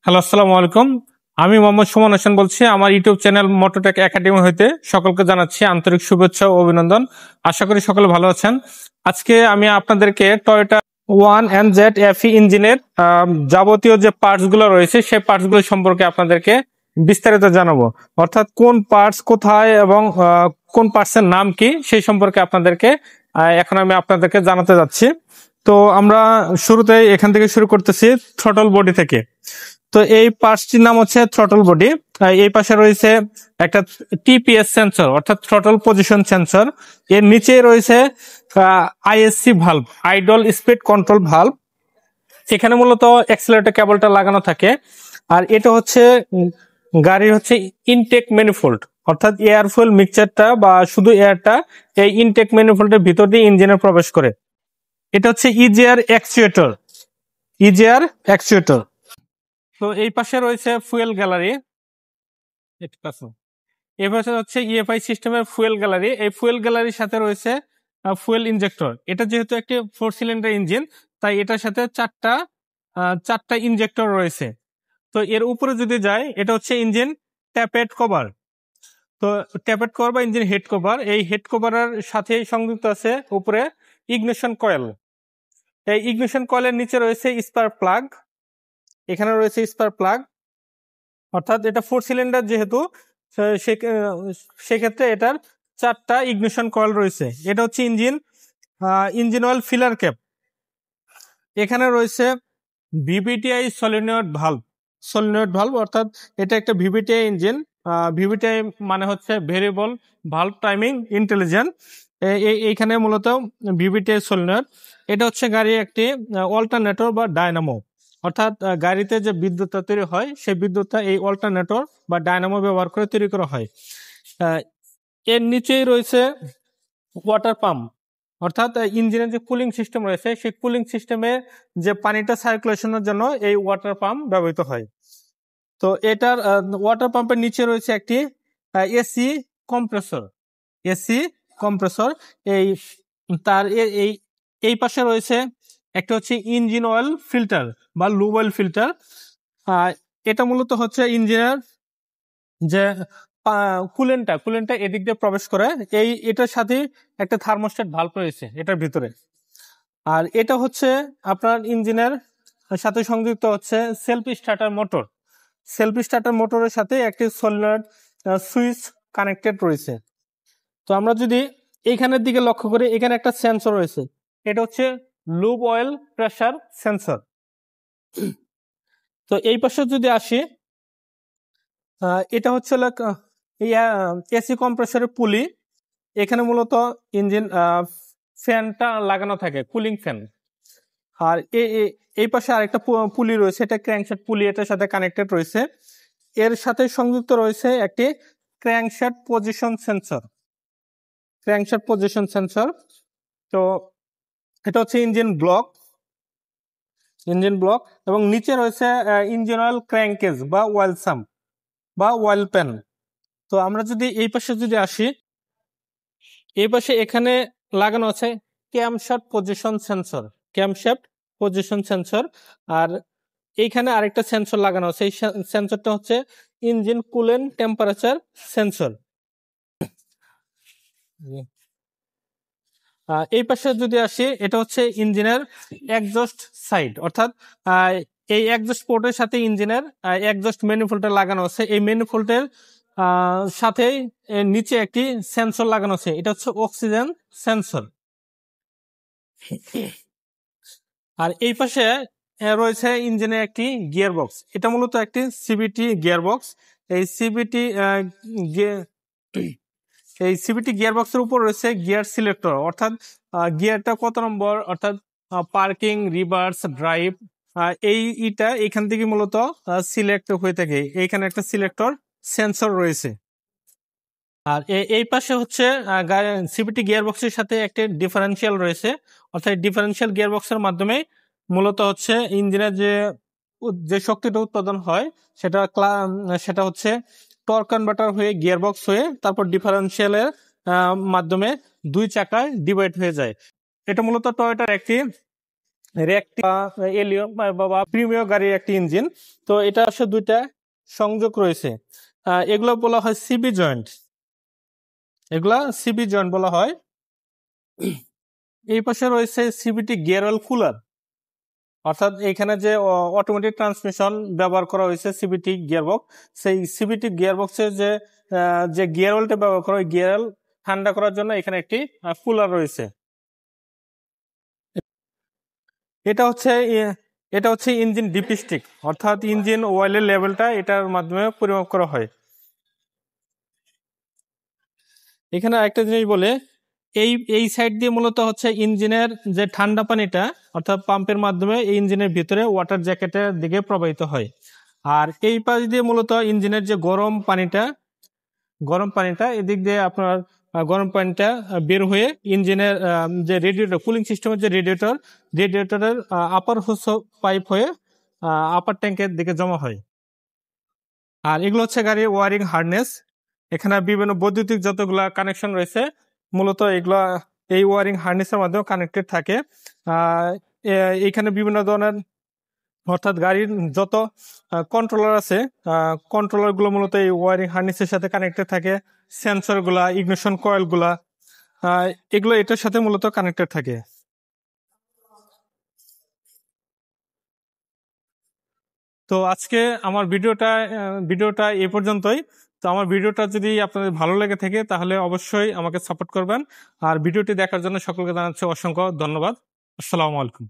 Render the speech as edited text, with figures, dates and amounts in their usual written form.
Hello, আসসালামু আলাইকুম। আমি মোহাম্মদ সুমন হোসেন বলছি। আমার ইউটিউব চ্যানেল মোটোটেক একাডেমি হইতে সকলকে জানাচ্ছি আন্তরিক শুভেচ্ছা ও অভিনন্দন। আশা করি সকলে ভালো আছেন। আজকে আমি আপনাদেরকে টয়োটা 1NZ FE ইঞ্জিনের যাবতীয় যে পার্টস গুলো রয়েছে সেই পার্টস গুলো সম্পর্কে আপনাদেরকে বিস্তারিত জানাবো। অর্থাৎ কোন পার্টস কোথায় এবং কোন পার্টস এর নাম কি সেই সম্পর্কে আপনাদেরকে এখন আমি আপনাদেরকে জানাতে যাচ্ছি। তো আমরা শুরুতে এখান থেকে শুরু করতেছি থ্রটল বডি থেকে। তো এই পার্টসটির নাম হচ্ছে থ্রটল বডি। এই পাশে রয়েছে একটা টিপিএস সেন্সর অর্থাৎ থ্রটল পজিশন সেন্সর। এর নিচে রয়েছে ISC valve, idol speed control valve. এখানে মূলত অ্যাক্সিলারেটর কেবলটা লাগানো থাকে। আর এটা হচ্ছে গাড়ির হচ্ছে ইনটেক ম্যানিফোল্ড, অর্থাৎ এয়ার ফুয়েল মিক্সচারটা বা শুধু এয়ারটা এই ইনটেক ম্যানিফোল্ডের ভিতর দিয়ে ইঞ্জিনে প্রবেশ করে। এটা হচ্ছে ইজিআর অ্যাকচুয়েটর, ইজিআর অ্যাকচুয়েটর। তো এই পাশে রয়েছে ফুয়েল গ্যালারি। এই পাশে হচ্ছে ইএফআই সিস্টেমের ফুয়েল গ্যালারি। এই ফুয়েল গ্যালারির সাথে রয়েছে ফুয়েল ইনজেক্টর। এটা যেহেতু একটি 4 সিলিন্ডার ইঞ্জিন, তাই এটার সাথে চারটা ইনজেক্টর রয়েছে। তো এর উপরে যদি যায়, এটা হচ্ছে ইঞ্জিন ট্যাপেট কভার। তো ট্যাপেট কভার বা ইঞ্জিন হেড কভার, এই হেড কভারের সাথে সংযুক্ত আছে উপরে ইগনিশন কয়েল। এই ইগনিশন কয়েলের নিচে রয়েছে স্পার্ক প্লাগ। এখানে রয়েছে স্পার্ক প্লাগ। অর্থাৎ এটা 4 সিলিন্ডার যেহেতু সেক্ষেত্রে এটার 4টা ইগনিশন কয়েল রয়েছে। এটা হচ্ছে ইঞ্জিন অয়েল ফিলার ক্যাপ। এখানে রয়েছে ভিভিটিআই সলিনয়েড ভালভ, অর্থাৎ এটা একটা ভিভিটিআই ইঞ্জিন। ভিভিটিআই মানে হচ্ছে ভেরিয়েবল ভালভ টাইমিং ইন্টেলিজেন্ট। এইখানে মূলত ভিভিটিআই সলিনয়েড। এটা হচ্ছে গাড়ির একটি অল্টারনেটর বা ডায়নামো। অর্থাৎ গাড়িতে যে বিদ্যুৎটা তৈরি হয় সেই বিদ্যুৎটা এই অল্টারনেটর বা ডায়নামো ব্যবহার করে তৈরি করা হয়। এর নিচেই রয়েছে ওয়াটার পাম্প, অর্থাৎ ইঞ্জিনের যে কুলিং সিস্টেম রয়েছে সেই কুলিং সিস্টেমে যে পানিটা সার্কুলেশনের জন্য এই ওয়াটার পাম্প ব্যবহৃত হয়। তো এটার ওয়াটার পাম্পের নিচে রয়েছে একটি এসি কম্প্রেসর। এসি কম্প্রেসর এই তার এই পাশে রয়েছে একটা হচ্ছে ইঞ্জিন অয়েল ফিল্টার বা লুব অয়েল ফিল্টার। এটা মূলত হচ্ছে ইঞ্জিনের যে কুলেন্টটা এদিক দিয়ে প্রবেশ করে। এটার সাথে একটা থার্মোস্ট্যাট ভালভ রয়েছে এটার ভিতরে। আর এটা হচ্ছে আপনার ইঞ্জিনের সাথে সংযুক্ত হচ্ছে self starter motor. Self starter মোটরের সাথে একটি সলিনয়েড সুইচ কানেক্টেড রয়েছে। তো আমরা যদি এইখানের দিকে লক্ষ্য করি, এখানে একটা সেন্সর রয়েছে। এটা হচ্ছে লুব অয়েল প্রেসার সেন্সর। তো এই পাশে যদি আসি, এটা হচ্ছে এসি কম্প্রেসরের পুলি। এখানে মূলত ইঞ্জিন ফ্যানটা লাগানো থাকে, কুলিং ফ্যান। আর এই পাশে আরেকটা পুলি রয়েছে, এটা ক্র্যাঙ্কশ্যাফট পুলি, এটার সাথে কানেক্টেড রয়েছে। এর সাথে সংযুক্ত রয়েছে একটি crankshaft position sensor. Crankshaft position sensor. তো এটা হচ্ছে ইঞ্জিন ব্লক এবং নিচে রয়েছে ইঞ্জিন অয়েল ক্র্যাঙ্কেজ বা অয়েল সাম্প বা অয়েল প্যান। তো আমরা যদি এই পাশে যদি আসি, এই পাশে এখানে লাগানো আছে ক্যামশ্যাফট পজিশন সেন্সর। আর এইখানে আরেকটা সেন্সর লাগানো আছে। এই সেন্সরটা হচ্ছে ইঞ্জিন কুলেন্ট টেম্পারেচার সেন্সর। এই পাশে যদি আসি, এটা হচ্ছে ইঞ্জিনের এক্সজস্ট সাইড, অর্থাৎ এই এক্সজস্ট পোর্টের সাথে ইঞ্জিনের এক্সজস্ট ম্যানিফোল্ডটা লাগানো আছে। এই ম্যানিফোল্ডের সাথে নিচে একটি সেন্সর লাগানো আছে, এটা হচ্ছে অক্সিজেন সেন্সর। আর এই পাশে রয়েছে ইঞ্জিনের একটি গিয়ার বক্স। এটা মূলত একটি সিবিটি গিয়ার বক্স। এই সিবিটি গিয়ার বক্সের উপর রয়েছে গিয়ার সিলেক্টর, অর্থাৎ গিয়ারটা কত নম্বর, অর্থাৎ পার্কিং, রিভার্স, ড্রাইভ, এইটা এখান থেকে মূলত সিলেক্ট হয়ে থাকে। এইখানে একটা সিলেক্টর সেন্সর রয়েছে। আর এই পাশে হচ্ছে সিবিটি গিয়ার বক্সের সাথে একটা ডিফারেন্সিয়াল রয়েছে, অর্থাৎ ডিফারেন্সিয়াল গিয়ার বক্সের মাধ্যমে মূলত হচ্ছে ইঞ্জিনের যে শক্তিটা উৎপাদন হয় সেটা হচ্ছে টর্ক কনভার্টার হয়ে গিয়ার বক্স হয়ে তারপর ডিফারেন্সিয়ালের মাধ্যমে দুই চাকায় ডিভাইড হয়ে যায়। এটা মূলত টয়োটার একটি এলিয়ন বা প্রিমিয়ার গাড়ির একটি ইঞ্জিন। তো এটা আসলে দুইটা সংযোগ রয়েছে, এগুলো বলা হয় সিবি জয়েন্ট, এগুলা সিবি জয়েন্ট বলা হয়। এই পাশে রয়েছে সিবিটি গিয়ার অয়েল কুলার, অর্থাৎ এখানে যে অটোমেটিক ট্রান্সমিশন ব্যবহার করা হয়েছে সিবিটি গিয়ারবক্স, সেই সিবিটি গিয়ারবক্সের যে গিয়ার অয়েলটা ব্যবহার করা হয়, গিয়ার অয়েল ঠান্ডা করার জন্য এখানে একটি কুলার রয়েছে। এটা হচ্ছে ইঞ্জিন ডিপস্টিক, অর্থাৎ ইঞ্জিন অয়েলের লেভেলটা এটার মাধ্যমে পরিমাপ করা হয়। এখানে একটা জিনিস বলে, এই সাইড দিয়ে মূলত হচ্ছে ইঞ্জিনের যে ঠান্ডা পানিটা, অর্থাৎ পাম্পের মাধ্যমে এই ইঞ্জিনের ভিতরে ওয়াটার জ্যাকেটের দিকে প্রবাহিত হয়। আর এই পাশ দিয়ে মূলত ইঞ্জিনের যে গরম পানিটা এদিক দিয়ে আপনার গরম পানিটা বের হয়ে ইঞ্জিনের যে রেডিয়েটর, কুলিং সিস্টেমের যে রেডিয়েটরের আপার হোস পাইপ হয়ে আপার ট্যাঙ্কের দিকে জমা হয়। আর এগুলো হচ্ছে গাড়ির ওয়ারিং হার্নেস। এখানে বিভিন্ন বৈদ্যুতিক যতগুলা কানেকশন রয়েছে মূলত এগুলা এই ওয়ারিং হার্নেসের মাধ্যমে কানেক্টেড থাকে। এখানে বিভিন্ন ধরনের, অর্থাৎ গাড়ির যত কন্ট্রোলার আছে, কন্ট্রোলার গুলো মূলত এই ওয়ারিং হার্নেসের সাথে কানেক্টেড থাকে। সেন্সর গুলা, ইগনিশন কয়েল গুলা, এগুলো এটার সাথে মূলত কানেক্টেড থাকে। তো আজকে আমার ভিডিওটা এ পর্যন্তই। তো আমার ভিডিওটা যদি আপনাদের ভালো লেগে থাকে তাহলে অবশ্যই আমাকে সাপোর্ট করবেন। আর ভিডিওটি দেখার জন্য সকলকে জানাচ্ছি অসংখ্য ধন্যবাদ। আসসালামু আলাইকুম।